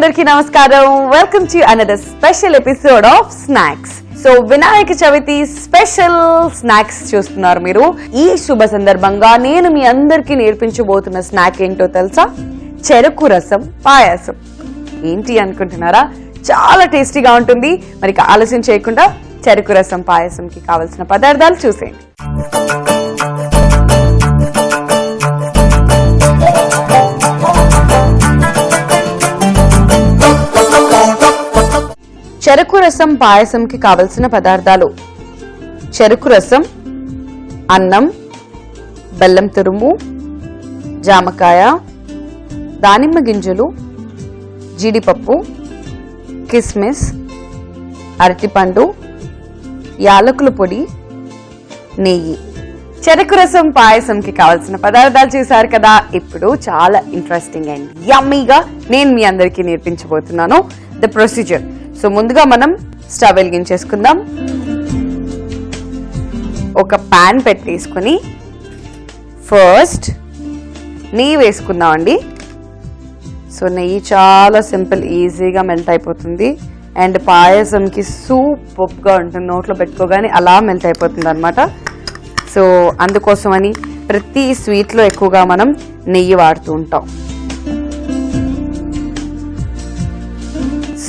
అందరికీ నమస్కారం. Welcome to another special episode of snacks. So Vinayaka Chavithi special snacks చూస్తున్నారు మీరు. ఈ శుభ సందర్భంగా నేను మీ అందరికీ నేర్పించబోతున్న స్నాక్ ఏంటో తెలుసా? చెరుకు రసం పాయసం. ఏంటి అనుకుంటున్నారా? చాలా టేస్టీగా ఉంటుంది. మరి ఆలస్యం చేయకుండా చెరుకు రసం పాయసంకి కావలసిన పదార్థాలు చూసేయండి. చెరుకు రసం పాయసంకి కావలసిన పదార్థాలు: చెరుకు రసం, అన్నం, బెల్లం తురుము, జామకాయ, దానిమ్మ గింజలు, జీడిపప్పు, కిస్మిస్, అరటిపండు, యాలకుల పొడి, నెయ్యి. చెరుకు రసం పాయసంకి కావాల్సిన పదార్థాలు చూసారు కదా. ఇప్పుడు చాలా ఇంట్రెస్టింగ్ అండ్ యమ్మీగా నేను మీ అందరికీ నేర్పించబోతున్నాను ద ప్రొసీజర్. సో ముందుగా మనం స్టవ్ వెలిగించేసుకుందాం. ఒక పాన్ పెట్టేసుకుని ఫస్ట్ నెయ్యి వేసుకుందాం అండి. సో నెయ్యి చాలా సింపుల్, ఈజీగా మెల్ట్ అయిపోతుంది అండ్ పాయసంకి సూపర్గా ఉంటుంది. నోట్లో పెట్టుకోగానే అలా మెల్ట్ అయిపోతుంది అనమాట. సో అందుకోసమని ప్రతి స్వీట్లో ఎక్కువగా మనం నెయ్యి వాడుతూ ఉంటాం.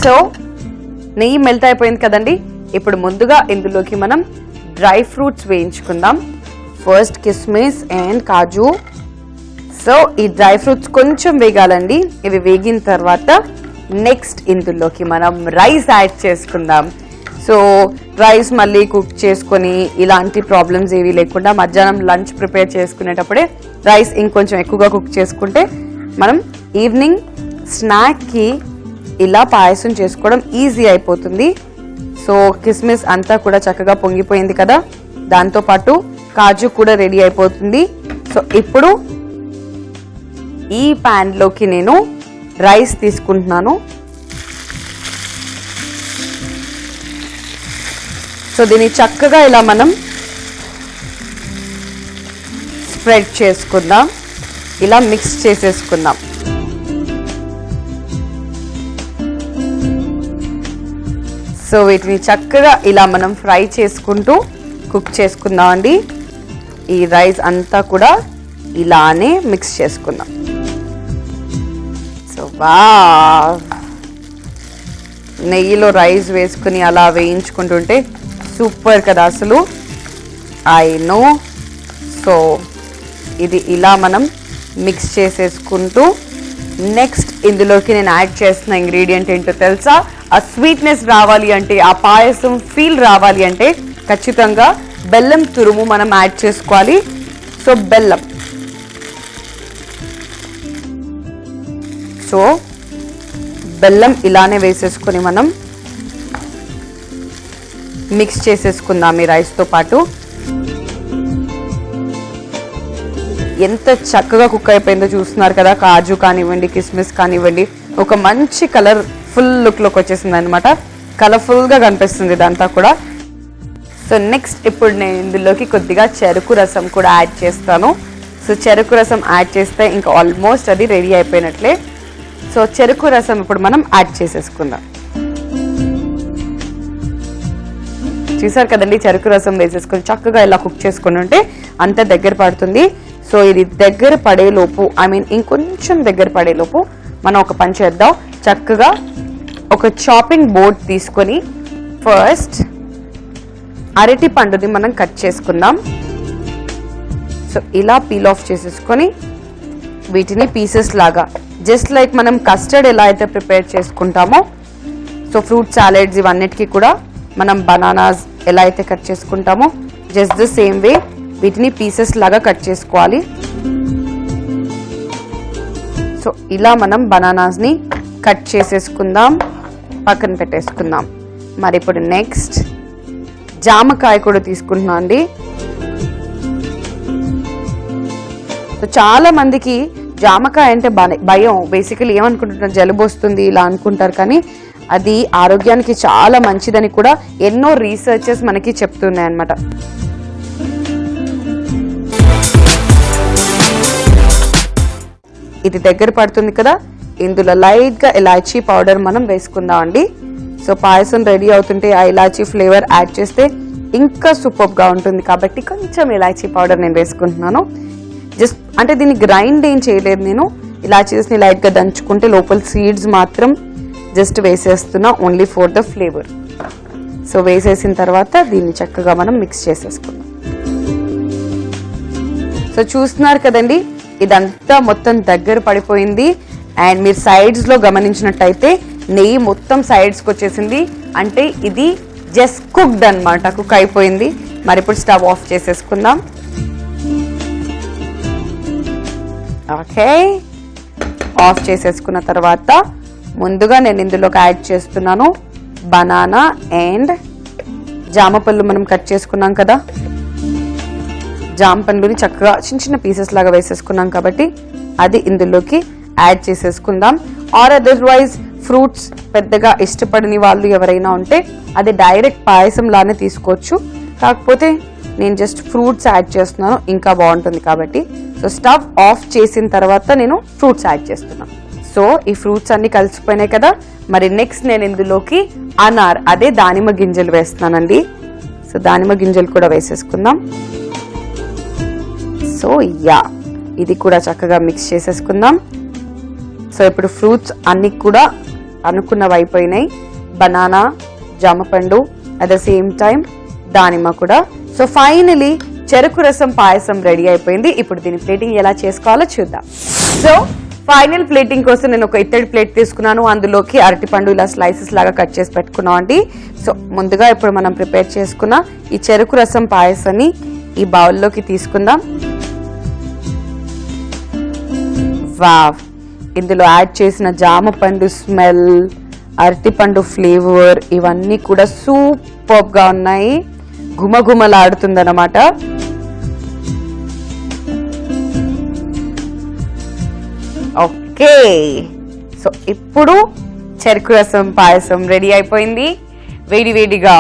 సో నెయ్యి మెల్ట్ అయిపోయింది కదండి. ఇప్పుడు ముందుగా ఇందులోకి మనం డ్రై ఫ్రూట్స్ వేయించుకుందాం. ఫస్ట్ కిస్మిస్ అండ్ కాజు. సో ఈ డ్రై ఫ్రూట్స్ కొంచెం వేగాలండి. ఇవి వేగిన తర్వాత నెక్స్ట్ ఇందులోకి మనం రైస్ యాడ్ చేసుకుందాం. సో రైస్ మళ్ళీ కుక్ చేసుకొని ఇలాంటి ప్రాబ్లమ్స్ ఏవి లేకుండా మధ్యాహ్నం లంచ్ ప్రిపేర్ చేసుకునేటప్పుడే రైస్ ఇంకొంచెం ఎక్కువగా కుక్ చేసుకుంటే మనం ఈవినింగ్ స్నాక్కి ఇలా పాయసం చేసుకోవడం ఈజీ అయిపోతుంది. సో కిస్మిస్ అంతా కూడా చక్కగా పొంగిపోయింది కదా, దాంతోపాటు కాజు కూడా రెడీ అయిపోతుంది. సో ఇప్పుడు ఈ ప్యాన్లోకి నేను రైస్ తీసుకుంటున్నాను. సో దీన్ని చక్కగా ఇలా మనం స్ప్రెడ్ చేసుకుందాం, ఇలా మిక్స్ చేసేసుకుందాం. సో వీటిని చక్కగా ఇలా మనం ఫ్రై చేసుకుంటూ కుక్ చేసుకుందాం అండి. ఈ రైస్ అంతా కూడా ఇలానే మిక్స్ చేసుకుందాం. సో నెయ్యిలో రైస్ వేసుకుని అలా వేయించుకుంటుంటే సూపర్ కదా అసలు. I know. సో ఇది ఇలా మనం మిక్స్ చేసేసుకుంటూ నెక్స్ట్ ఇందులోకి నేను యాడ్ చేస్తున్న ఇంగ్రీడియంట్ ఏంటో తెలుసా? ఆ స్వీట్నెస్ రావాలి అంటే, ఆ పాయసం ఫీల్ రావాలి అంటే ఖచ్చితంగా బెల్లం తురుము మనం యాడ్ చేసుకోవాలి. సో బెల్లం ఇలానే వేసేసుకొని మనం మిక్స్ చేసేసుకుందాం ఈ రైస్తో పాటు. ఎంత చక్కగా కుక్ అయిపోయిందో చూస్తున్నారు కదా. కాజు కానివ్వండి, కిస్మిస్ కానివ్వండి, ఒక మంచి కలర్ ఫుల్ లుక్లోకి వచ్చేసింది అనమాట. కలర్ఫుల్గా కనిపిస్తుంది ఇదంతా కూడా. సో నెక్స్ట్ ఇప్పుడు నేను ఇందులోకి కొద్దిగా చెరుకు రసం కూడా యాడ్ చేస్తాను. సో చెరుకు రసం యాడ్ చేస్తే ఇంకా ఆల్మోస్ట్ అది రెడీ అయిపోయినట్లే. సో చెరుకు రసం ఇప్పుడు మనం యాడ్ చేసేసుకుందాం. చూసారు కదండి, చెరుకు రసం వేసేసుకొని చక్కగా ఇలా కుక్ చేసుకుని ఉంటే అంత దగ్గర పడుతుంది. సో ఇది దగ్గర పడేలోపు, ఇంకొంచెం దగ్గర పడేలోపు మనం ఒక పని చేద్దాం. చక్కగా ఒక చాపింగ్ బోర్డ్ తీసుకొని ఫస్ట్ అరటి పండుని మనం కట్ చేసుకుందాం. సో ఇలా పీల్ ఆఫ్ చేసేసుకొని వీటిని పీసెస్ లాగా, జస్ట్ లైక్ మనం కస్టర్డ్ ఎలా అయితే ప్రిపేర్ చేసుకుంటామో, సో ఫ్రూట్ సాలెడ్స్ ఇవన్నిటికీ కూడా మనం బనానాస్ ఎలా అయితే కట్ చేసుకుంటామో జస్ట్ ద సేమ్ వే వీటిని పీసెస్ లాగా కట్ చేసుకోవాలి. సో ఇలా మనం బనానాస్ని కట్ చేసేసుకుందాం, పక్కన పెట్టేసుకుందాం. మరి ఇప్పుడు నెక్స్ట్ జామకాయ కూడా తీసుకుంటున్నాం అండి. సో చాలా మందికి జామకాయ అంటే భయం. బేసికలీ ఏమనుకుంటున్నారు, జలుబు వస్తుంది ఇలా అనుకుంటారు. కానీ అది ఆరోగ్యానికి చాలా మంచిదని కూడా ఎన్నో రీసెర్చెస్ మనకి చెప్తున్నాయి అన్నమాట. ఇది దగ్గర పడుతుంది కదా, ఇందులో లైట్గా ఇలాచీ పౌడర్ మనం వేసుకుందాం అండి. సో పాయసం రెడీ అవుతుంటే ఆ ఇలాచీ ఫ్లేవర్ యాడ్ చేస్తే ఇంకా సూపర్గా ఉంటుంది కాబట్టి కొంచెం ఇలాచీ పౌడర్ నేను వేసుకుంటున్నాను. జస్ట్ అంటే దీన్ని గ్రైండ్ ఏం చేయలేదు నేను, ఇలాచీస్ని లైట్గా దంచుకుంటే లోపల సీడ్స్ మాత్రం జస్ట్ వేసేస్తున్నా only for the flavour. So వేసేసిన తర్వాత దీన్ని చక్కగా మనం మిక్స్ చేసేసుకుందాం. సో చూస్తున్నారు కదండి, ఇదంతా మొత్తం దగ్గర పడిపోయింది. అండ్ మీరు సైడ్స్లో గమనించినట్టయితే నెయ్యి మొత్తం సైడ్స్కి వచ్చేసింది, అంటే ఇది జస్ట్ కుక్డ్ అనమాట, కుక్ అయిపోయింది. మరి ఇప్పుడు స్టవ్ ఆఫ్ చేసేసుకుందాం. ఓకే, ఆఫ్ చేసేసుకున్న తర్వాత ముందుగా నేను ఇందులోకి యాడ్ చేస్తున్నాను బనానా అండ్ జామ పళ్ళు. మనం కట్ చేసుకున్నాం కదా, జామ పండుని చక్కగా చిన్న చిన్న పీసెస్ లాగా వేసేసుకున్నాం కాబట్టి అది ఇందులోకి యాడ్ చేసేసుకుందాం. ఆర్ అదర్వైజ్ ఫ్రూట్స్ పెద్దగా ఇష్టపడని వాళ్ళు ఎవరైనా ఉంటే అది డైరెక్ట్ పాయసం లానే తీసుకోవచ్చు. కాకపోతే నేను జస్ట్ ఫ్రూట్స్ యాడ్ చేస్తున్నాను, ఇంకా బాగుంటుంది కాబట్టి. సో స్టవ్ ఆఫ్ చేసిన తర్వాత నేను ఫ్రూట్స్ యాడ్ చేస్తున్నాను. సో ఈ ఫ్రూట్స్ అన్ని కలిసిపోయినాయి కదా, మరి నెక్స్ట్ నేను ఇందులోకి అనార్ అదే దానిమ్మ గింజలు వేస్తున్నానండి. సో దానిమ్మ గింజలు కూడా వేసేసుకుందాం. సో ఇది కూడా చక్కగా మిక్స్ చేసేసుకుందాం. సో ఇప్పుడు ఫ్రూట్స్ అన్ని కూడా అనుకున్నవి అయిపోయినాయి, బనానా, జామపండు, అట్ ద సేమ్ టైం దానిమ్మ కూడా. సో ఫైనలీ చెరుకు రసం పాయసం రెడీ అయిపోయింది. ఇప్పుడు దీని ప్లేటింగ్ ఎలా చేసుకోవాలో చూద్దాం. సో ఫైనల్ ప్లేటింగ్ కోసం నేను ఒక ఇత్తడి ప్లేట్ తీసుకున్నాను, అందులోకి అరటిపండు ఇలా స్లైసెస్ లాగా కట్ చేసి పెట్టుకున్నాం అండి. సో ముందుగా ఇప్పుడు మనం ప్రిపేర్ చేసుకున్న ఈ చెరుకు రసం పాయసాన్ని ఈ బౌల్లోకి తీసుకుందాం. వావ్, ఇందులో యాడ్ చేసిన జామ పండు స్మెల్, అరటిపండు ఫ్లేవర్ ఇవన్నీ కూడా సూపర్ గా ఉన్నాయి, ఘుమఘుమలాడుతుందన్నమాట. ఓకే, సో ఇప్పుడు చెరుకు రసం పాయసం రెడీ అయిపోయింది. వేడివేడిగా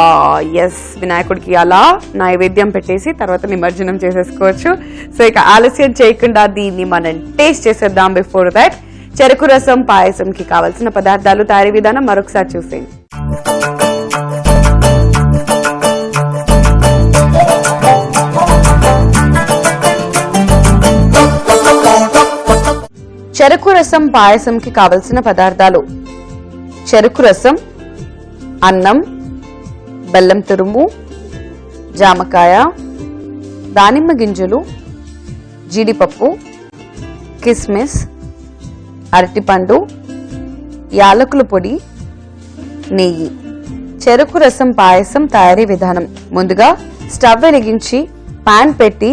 వినాయకుడికి అలా నైవేద్యం పెట్టేసి తర్వాత నిమజ్జనం చేసేసుకోవచ్చు. సో ఇక ఆలస్యం చేయకుండా దీన్ని మనం టేస్ట్ చేసేద్దాం. బిఫోర్ దాట్ చెరుకు రసం పాయసంకి కావాల్సిన పదార్థాలు, తయారీ విధానం మరొకసారి చూసేయండి. చెరుకు రసం పాయసంకి కావలసిన పదార్థాలు: చెరుకు రసం, అన్నం, బెల్లం తురుము, జామకాయ, దానిమ్మ గింజలు, జీడిపప్పు, కిస్మిస్, అరటిపండు, యాలకుల పొడి, నెయ్యి. చెరుకు రసం పాయసం తయారీ విధానం: ముందుగా స్టవ్ వెలిగించి పాన్ పెట్టి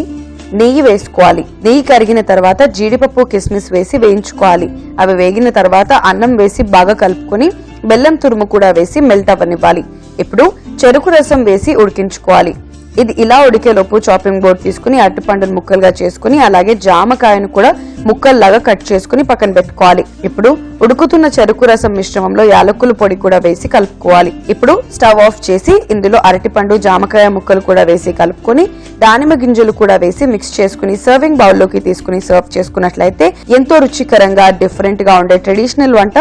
నెయ్యి వేసుకోవాలి. నెయ్యి కరిగిన తర్వాత జీడిపప్పు, కిస్మిస్ వేసి వేయించుకోవాలి. అవి వేగిన తర్వాత అన్నం వేసి బాగా కలుపుకొని బెల్లం తురుము కూడా వేసి మెల్ట్ అవ్వనివ్వాలి. ఇప్పుడు చెరుకు రసం వేసి ఉడికించుకోవాలి. ఇది ఇలా ఉడికేలోపు చాపింగ్ బోర్డ్ తీసుకుని అరటిపండును ముక్కలుగా చేసుకుని అలాగే జామకాయను కూడా ముక్కల్లాగా కట్ చేసుకుని పక్కన పెట్టుకోవాలి. ఇప్పుడు ఉడుకుతున్న చెరుకు రసం మిశ్రమంలో యాలకుల పొడి కూడా వేసి కలుపుకోవాలి. ఇప్పుడు స్టవ్ ఆఫ్ చేసి ఇందులో అరటిపండు, జామకాయ ముక్కలు కూడా వేసి కలుపుకొని దానిమ్మ గింజలు కూడా వేసి మిక్స్ చేసుకుని సర్వింగ్ బౌల్ లోకి తీసుకుని సర్వ్ చేసుకున్నట్లయితే ఎంతో రుచికరంగా డిఫరెంట్ గా ఉండే ట్రెడిషనల్ వంట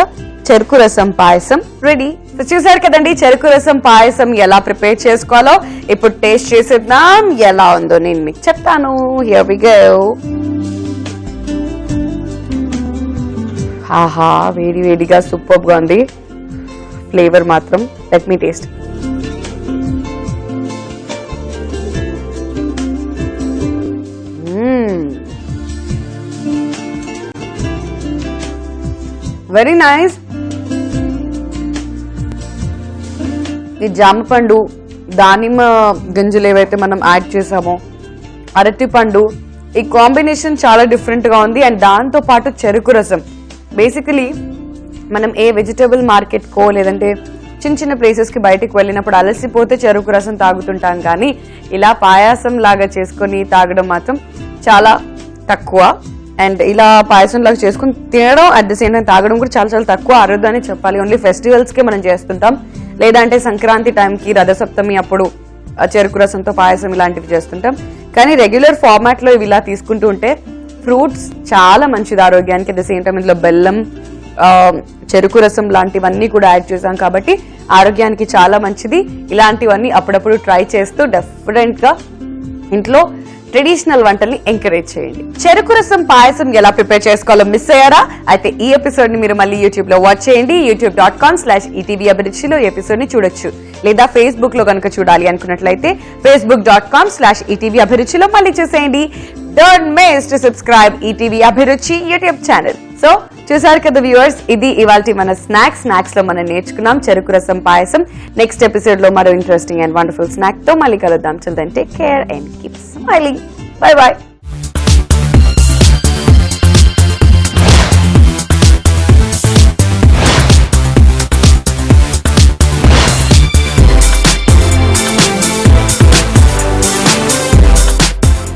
చెరుకు రసం పాయసం రెడీ. చూసారు కదండి చెరుకు రసం పాయసం ఎలా ప్రిపేర్ చేసుకోవాలో. ఇప్పుడు టేస్ట్ చేసేద్దాం, ఎలా ఉందో నేను మీకు చెప్తాను. Here we go. ఆహా, వేడి వేడిగా సూపర్ గా ఉంది ఫ్లేవర్ మాత్రం. Let me taste. Very nice. ఈ జామపండు, దానిమ్మ గింజలు ఏవైతే మనం యాడ్ చేసామో, అరటిపండు, ఈ కాంబినేషన్ చాలా డిఫరెంట్ గా ఉంది. అండ్ దాంతో పాటు చెరుకు రసం. బేసికలీ మనం ఏ వెజిటబుల్ మార్కెట్ కో లేదంటే చిన్న చిన్న ప్లేసెస్ కి బయటకు వెళ్ళినప్పుడు అలసిపోతే చెరుకు రసం తాగుతుంటాం, కానీ ఇలా పాయాసం లాగా చేసుకొని తాగడం మాత్రం చాలా తక్కువ. అండ్ ఇలా పాయసం లాగా చేసుకుని తినడం అట్ ద సేమ్ టైం తాగడం కూడా చాలా చాలా తక్కువ. అరుదని చెప్పాలి. ఓన్లీ ఫెస్టివల్స్ కే మనం చేస్తుంటాం, లేదంటే సంక్రాంతి టైంకి, రథసప్తమి అప్పుడు చెరుకు రసంతో పాయసం ఇలాంటివి చేస్తుంటాం. కానీ రెగ్యులర్ ఫార్మాట్ లో ఇవి ఇలా తీసుకుంటూ ఉంటే ఫ్రూట్స్ చాలా మంచిది ఆరోగ్యానికి. అట్ ద సేమ్ టైం ఇందులో బెల్లం, చెరుకు రసం లాంటివన్నీ కూడా యాడ్ చేసాం కాబట్టి ఆరోగ్యానికి చాలా మంచిది. ఇలాంటివన్నీ అప్పుడప్పుడు ట్రై చేస్తూ డెఫినెట్ గా ఇంట్లో ట్రెడిషనల్ వంటల్ని ఎంకరేజ్ చేయండి. చెరుకు రసం పాయసం ఎలా ప్రిపేర్ చేసుకోవాలో మిస్ అయ్యారా? అయితే ఈ ఎపిసోడ్ ని మీరు మళ్ళీ యూట్యూబ్ లో వాచ్ చేయండి. youtube.com/ETV అభిరుచిలో ఈ ఎపిసోడ్ ని చూడొచ్చు. లేదా ఫేస్బుక్ లో కనుక చూడాలి అనుకున్నట్లయితే facebook.com/ETV అభిరుచిలో మళ్ళీ చూసేయండి. Don't miss to subscribe ETV అభిరుచి యూట్యూబ్ ఛానల్. సో చూసారు కదా వ్యూవర్స్, ఇది ఇవాల్టి మన స్నాక్స్ లో మనం నేర్చుకున్నాం చెరుకు రసం పాయసం. నెక్స్ట్ ఎపిసోడ్ లో మరో ఇంట్రెస్టింగ్ అండ్ వండర్ఫుల్ స్నాక్ తో మళ్ళీ కలుద్దాం. Till then, take care and keep smiling. Bye bye.